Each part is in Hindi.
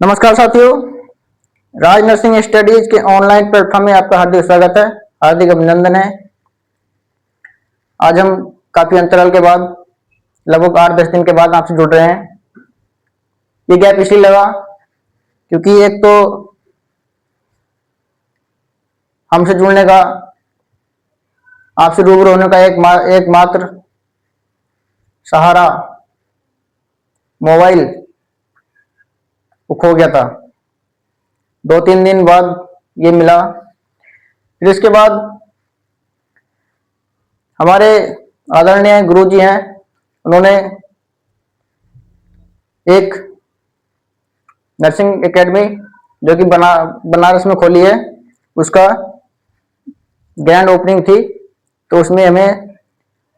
नमस्कार साथियों, राज नर्सिंग स्टडीज के ऑनलाइन प्लेटफॉर्म में आपका हार्दिक स्वागत है। हार्दिक अभिनंदन है। आज हम काफी अंतराल के बाद लगभग 8-10 दिन के बाद आपसे जुड़ रहे हैं। ये गैप इसलिए लगा क्योंकि एक तो हमसे जुड़ने का, आपसे रूबरू होने का एकमात्र सहारा मोबाइल वो खो गया था। 2-3 दिन बाद ये मिला। फिर इसके बाद हमारे आदरणीय गुरुजी हैं, उन्होंने एक नर्सिंग एकेडमी जो कि बनारस में खोली है, उसका ग्रैंड ओपनिंग थी। तो उसमें हमें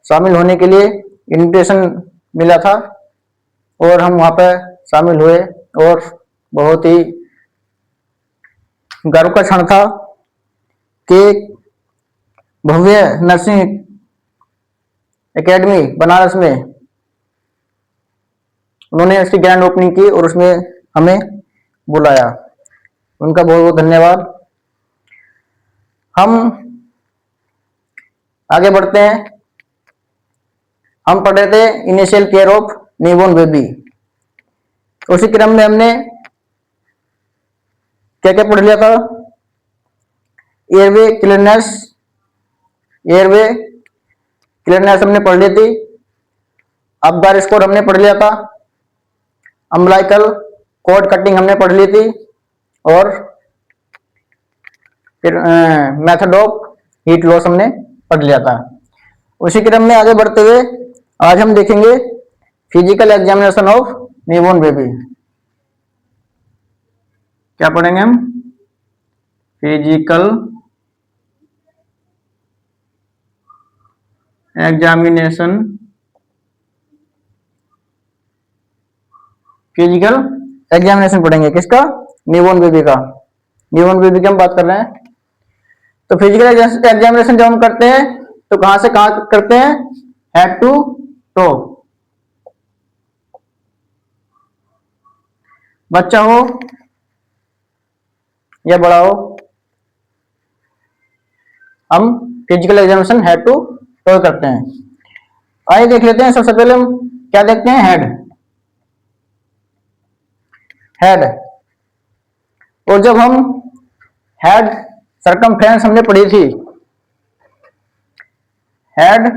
शामिल होने के लिए इनविटेशन मिला था और हम वहाँ पर शामिल हुए और बहुत ही गर्व का क्षण था कि भव्य नर्सिंग एकेडमी बनारस में उन्होंने इसकी ग्रैंड ओपनिंग की और उसमें हमें बुलाया। उनका बहुत बहुत धन्यवाद। हम आगे बढ़ते हैं। हम पढ़ रहे थे initial care of newborn baby. उसी क्रम में हमने क्या क्या पढ़ लिया था? एयरवे क्लीननेस हमने पढ़ ली थी। अबदार स्कोर हमने पढ़ लिया था। अम्बलाइकल कॉर्ड कटिंग हमने पढ़ ली थी और फिर मेथड ऑफ हीट लॉस हमने पढ़ लिया था। उसी क्रम में आगे बढ़ते हुए आज हम देखेंगे physical examination of newborn baby. क्या पढ़ेंगे हम? फिजिकल एग्जामिनेशन पढ़ेंगे। किसका? न्यूबॉर्न बेबी का। न्यूबॉर्न बेबी की हम बात कर रहे हैं। तो फिजिकल एग्जामिनेशन जब हम करते हैं तो कहां से कहां करते हैं? Head to toe. बच्चा हो या बड़ा हो, हम physical examination head to toe करते हैं। आइए देख लेते हैं। सबसे पहले हम क्या देखते हैं? हेड। और जब हम हेड सर्कमफ्रेंस हमने पढ़ी थी, हेड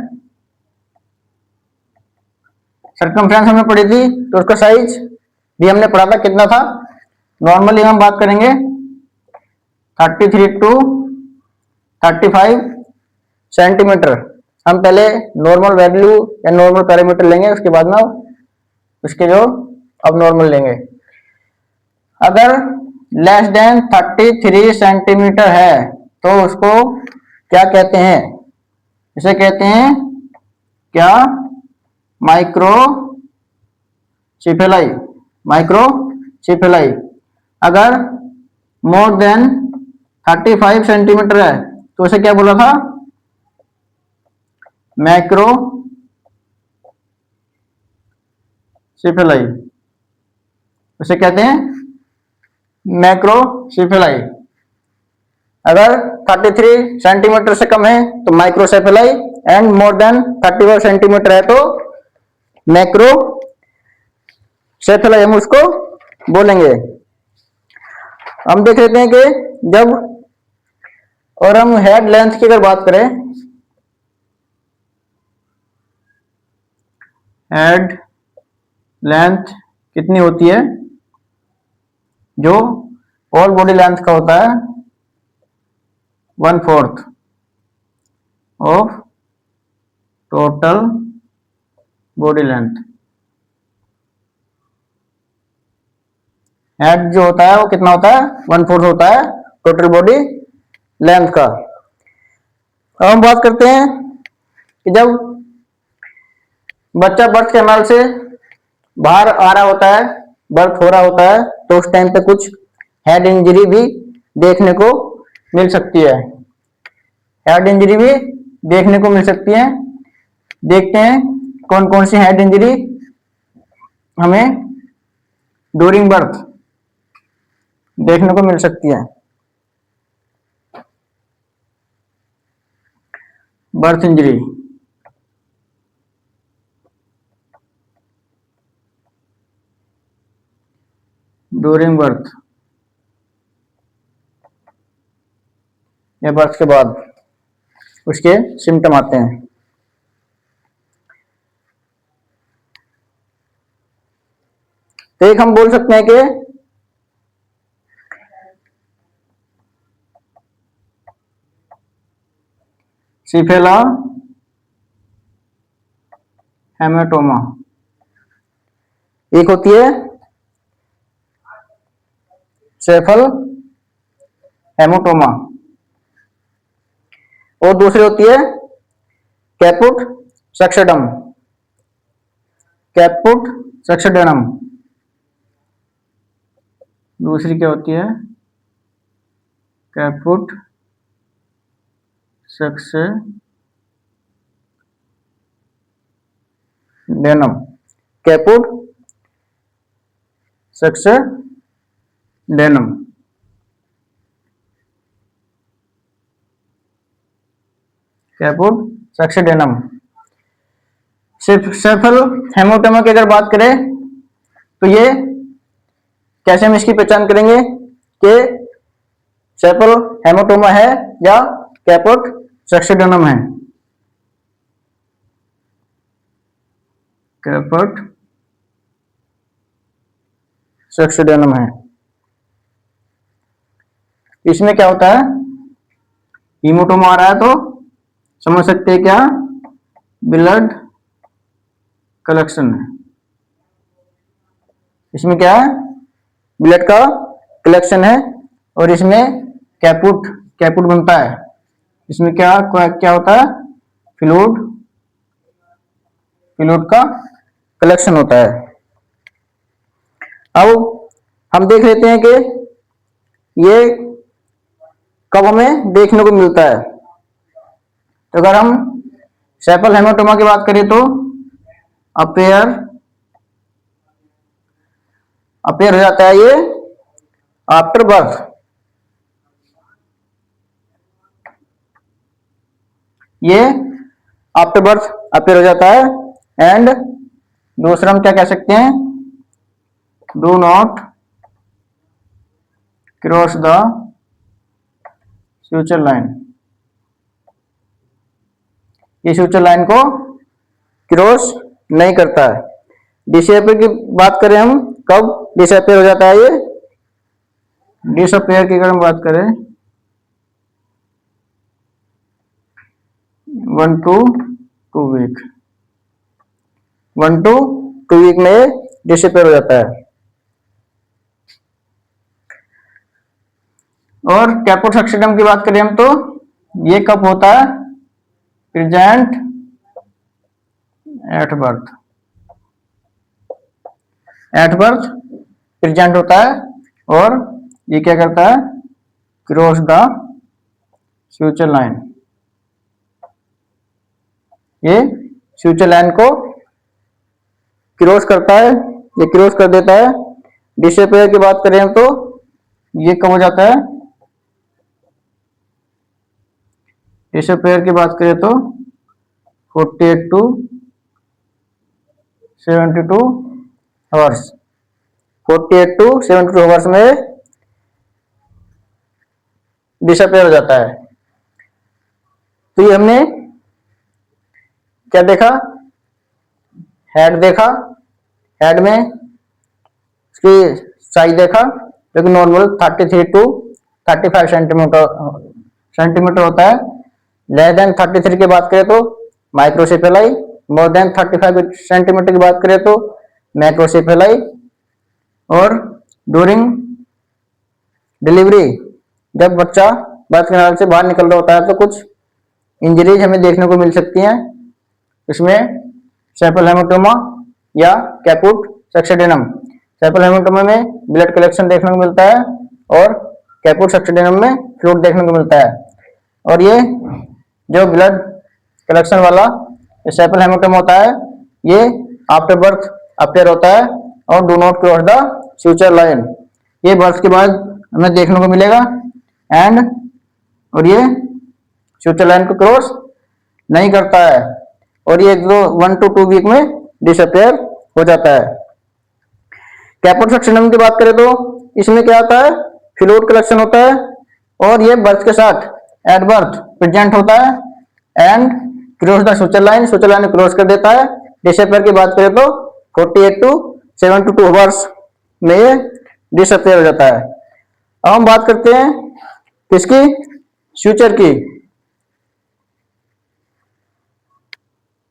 सर्कमफ्रेंस हमने पढ़ी थी, तो उसका साइज भी हमने पढ़ा था। कितना था? नॉर्मली हम बात करेंगे 33 to 35 सेंटीमीटर। हम पहले नॉर्मल वैल्यू या नॉर्मल पैरामीटर लेंगे, उसके बाद में उसके जो अब नॉर्मल लेंगे। अगर लेस देन 33 सेंटीमीटर है तो उसको क्या कहते हैं? इसे कहते हैं क्या? माइक्रोसिफेलाई। अगर मोर देन 35 सेंटीमीटर है तो उसे क्या बोला था? मैक्रोसिफेलाई। उसे कहते हैं मैक्रोसिफेलाई। अगर 33 सेंटीमीटर से कम है तो माइक्रोसेफेलाई, एंड मोर देन 35 सेंटीमीटर है तो मैक्रोसेफेलाई हम उसको बोलेंगे। हम देख लेते हैं कि जब, और हम हेड लेंथ की अगर बात करें, हेड लेंथ कितनी होती है? जो ऑल बॉडी लेंथ का होता है 1/4 of total body length. Head जो होता है वो कितना होता है? 1/4 होता है टोटल बॉडी लेंथ का। अब हम बात करते हैं कि जब बच्चा बर्थ कैनाल से बाहर आ रहा होता है, बर्थ हो रहा होता है, तो उस टाइम पे कुछ हेड इंजरी भी देखने को मिल सकती है। हेड इंजरी भी देखने को मिल सकती है। देखते हैं कौन कौन सी हेड इंजरी हमें ड्यूरिंग बर्थ देखने को मिल सकती है। बर्थ इंजरी, ड्यूरिंग बर्थ या बर्थ के बाद उसके सिम्टम आते हैं। तो एक हम बोल सकते हैं कि सिफेला हेमेटोमा, एक होती है सेफल हेमोटोमा और दूसरी होती है कैपुट सक्सेडम, कैपुट सक्सेडेनम। दूसरी क्या होती है? Caput succedaneum, caput succedaneum. Caput succedaneum. Cephalhematoma की अगर बात करें तो ये कैसे हम इसकी पहचान करेंगे कि सेफल हेमोटोमा है या कैपुट सक्सेडेनम है? कैपुट सक्सेडेनम है। इसमें क्या होता है? हीमोटोमा आ रहा है तो समझ सकते हैं क्या? ब्लड कलेक्शन है। इसमें क्या है? ब्लड का कलेक्शन है और इसमें कैपुट कैपुट बनता है। इसमें क्या क्या होता है? फ्लूइड फ्लूइड का कलेक्शन होता है। अब हम देख लेते हैं कि ये कब हमें देखने को मिलता है। तो अगर हम सेफल हेमाटोमा की बात करें तो अपेयर अपेयर हो जाता है ये आफ्टर बर्थ। ये आफ्टर बर्थ अपेयर हो जाता है। एंड दूसरा हम क्या कह सकते हैं? Do not cross the future line. ये फ्यूचर लाइन को क्रॉस नहीं करता है। डिसअपेयर की बात करें हम, कब डिसअपेयर हो जाता है ये? डिसअपेयर की अगर हम बात करें 1 to 2 वीक, 1 to 2 वीक में डिसअपेयर हो जाता है। और कैपुट सक्सेडेनम की बात करें हम तो ये कब होता है? Present at birth. At birth present होता है और ये क्या करता है? Cross the future line. ये फ्यूचर लाइन को क्रॉस करता है, ये क्रॉस कर देता है। डिसअपेयर की बात करें तो ये कब हो जाता है? डिसअपेयर की बात करें तो 48 to 72 आवर्स, 48 to 72 आवर्स में डिसअपेयर हो जाता है। तो ये हमने क्या देखा? हेड देखा, हेड में इसकी साइज देखा जो कि नॉर्मल 33 to 35 सेंटीमीटर होता है। लेस देन 33 की बात करें तो माइक्रोसेफेलाई, मोर देन 35 सेंटीमीटर की बात करें तो मैक्रोसेफेलाई। और ड्यूरिंग डिलीवरी जब बच्चा बर्थ कैनाल से बाहर निकल रहा होता है तो कुछ इंजरीज हमें देखने को मिल सकती हैं। इसमें सेफल हेमाटोमा या कैपुट सक्सेडेनम। सेफल हेमाटोमा में ब्लड कलेक्शन देखने को मिलता है और कैपुट सक्सेडेनम में फ्लूइड देखने को मिलता है। और ये जो ब्लड कलेक्शन वाला सेफल हेमाटोमा होता है ये आफ्टर बर्थ अपेयर होता है और do not cross the future line. ये बर्थ के बाद हमें देखने को मिलेगा एंड और ये फ्यूचर लाइन को क्रॉस नहीं करता है और ये 1 to 2 वीक में डिसअपेयर हो जाता है। कैपोड सक्सेनम की बात करें तो इसमें क्या आता है, फ्लूइड कलेक्शन होता है और ये बर्थ के साथ एट बर्थ प्रेजेंट होता है and cross the future line cross कर देता है। डिसअपेयर की बात करें तो 48 to 72 आवर्स में ये डिसअपेयर हो जाता है। अब हम बात करते हैं किसकी, फ्यूचर की।